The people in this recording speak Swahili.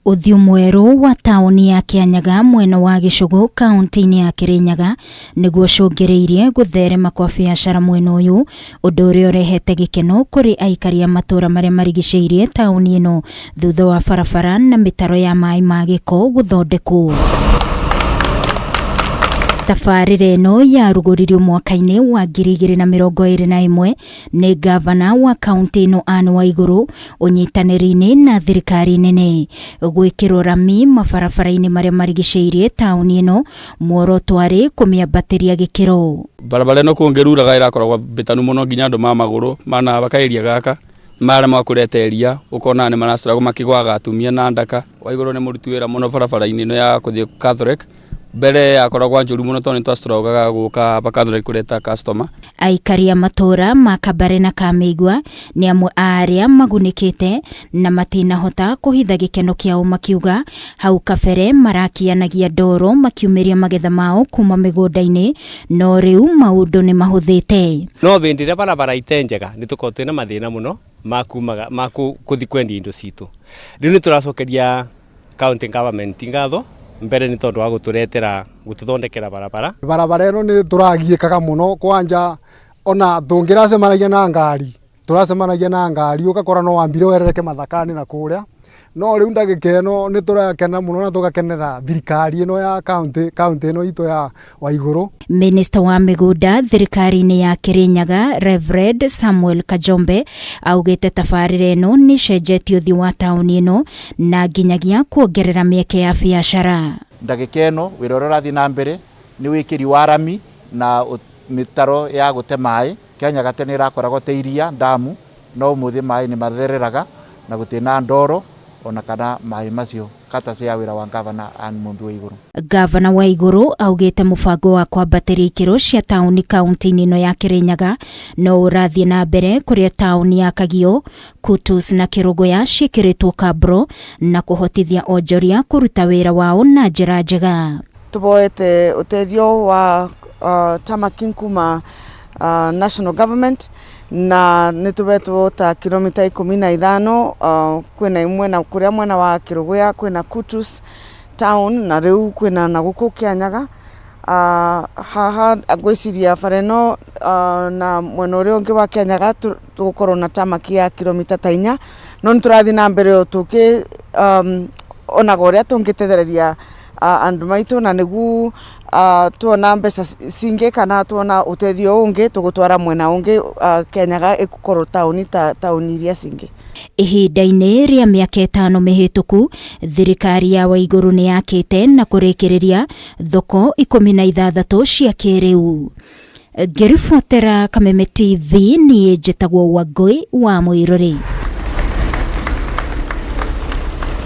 Uthio mweru wa tauni ya Kianyaga mwena wa Gicugu kaunti-ini ya Kirinyaga niguo cungiriirie gutherema kwa biacara mwena uyu, undu uria urehete gikeno kuri aikari a matura maria marigiceirie tauni ino thutha wa barabara na mitaro ya mai ma giko guthondekwo. Tabarĩra ĩno yarugũririo mwaka-inĩ wa 2021 nĩ gavana wa kaunti ĩno Anne Waiguru ũnyitanĩri-inĩ na thirikari nene gwĩkĩrwo rami mabarabara-inĩ marĩa marigiceirie tauni ĩno muoroto arĩ kũmĩambatĩria gĩkĩro. Barabara ĩno kũngĩruraga ĩrakoragwo mbĩtanu mũno nginya andũ ma magũrũ mana bakaĩria gaka mara makũrete eria ukona nĩ maracirago makigwaga atumia na ndaka. Waiguru nĩ mũruti wĩra mũno barabara-inĩ ĩno ya kũthiĩ Catholic mbere akoragwo njũru mũno tondũ twastrogaga gũka Catholic kureta customer. Aikari a matura ma Kabare na Kamĩigua nĩ amwe arĩa magunĩkĩte na matinahota kũhitha gĩkeno kĩao makiuga hau kabere marakianagia ndoro makiumĩria magetha mao kuma mĩgũnda-inĩ no rĩu maũndũ nĩ mahũthĩte. No bendire barabara itenjega nĩ tũkorwo twĩna mathĩna mũno ma kũthi kwendia indo citũ. Rĩu nĩ tũracokeria county government ngatho mbere ni tondu wa guturetera gututhondekera barabara ĩno nĩ tũragiĩkaga mũno kwanja ona tũngĩracemanagia na ngari ũgakora no wambire werereke mathakani na kũrĩa no rĩu ndagĩka ĩno nĩ tũrakena mũno na tũgakenera thirikari ĩno ya kaunti ĩno itũ ya Waiguru. Minister wa mĩgũnda thirikari-inĩ ya Kirinyaga Reverend Samuel Kajombe augĩte tabarĩra ĩno nĩ cenjetie ũthii wa tauni ĩno na nginyagia kuongerera mĩeke ya biacara. Ndagĩka ĩno wĩra ũrĩa ũrathiĩ na mbere nĩ wĩkĩri wa rami na mĩtaro ya gũte maĩ. Kianyaga tene ĩrakoragwo ta iria ndamu no ũmũthĩ maĩ nĩ mathereraga na gũtina ndoro ona kana maĩ macio katase ya wĩra wa gavana Anne Waiguru. Gavana Waiguru augĩte mũbango wa kwambatĩria ikĩro cia tauni kaunti-inĩ ino ya Kirinyaga no ũrathiĩ na mbere kũrĩa tauni ya Kagio, Kutus na Kirugoya ciĩkĩrĩtwo kabro na kũhotithia onjoria kũruta wĩra wao na njĩra njega. Tuboete ũteithio wa Tamakin kuma national government na nitubetwo ta kilomita 15 kwena imwe na kuria mwena wa Kirugoya kwena Kutus town na riu kwena na guku Kianyaga haha gwiciria fareno na mwena uria ungi wa Kianyaga tugukorwo na tamaki ya kilomita 4 no niturathi na mbere tuki ona goria tungitethereria andu maitu na nigu tuona mbeca cingi kana tuona uteithio ungi tugutwara mwena ungi Kianyaga igukorwo tauni iria cingi. Ihinda-inĩ rĩa mĩaka 5 mĩhĩtũku thirikari ya Waiguru nĩ yakĩte na kũrĩkĩrĩria thoko 16 cia kĩrĩu. Ngĩribotera Kameme TV niĩ njĩtagwo Wangui wa Mũirũri.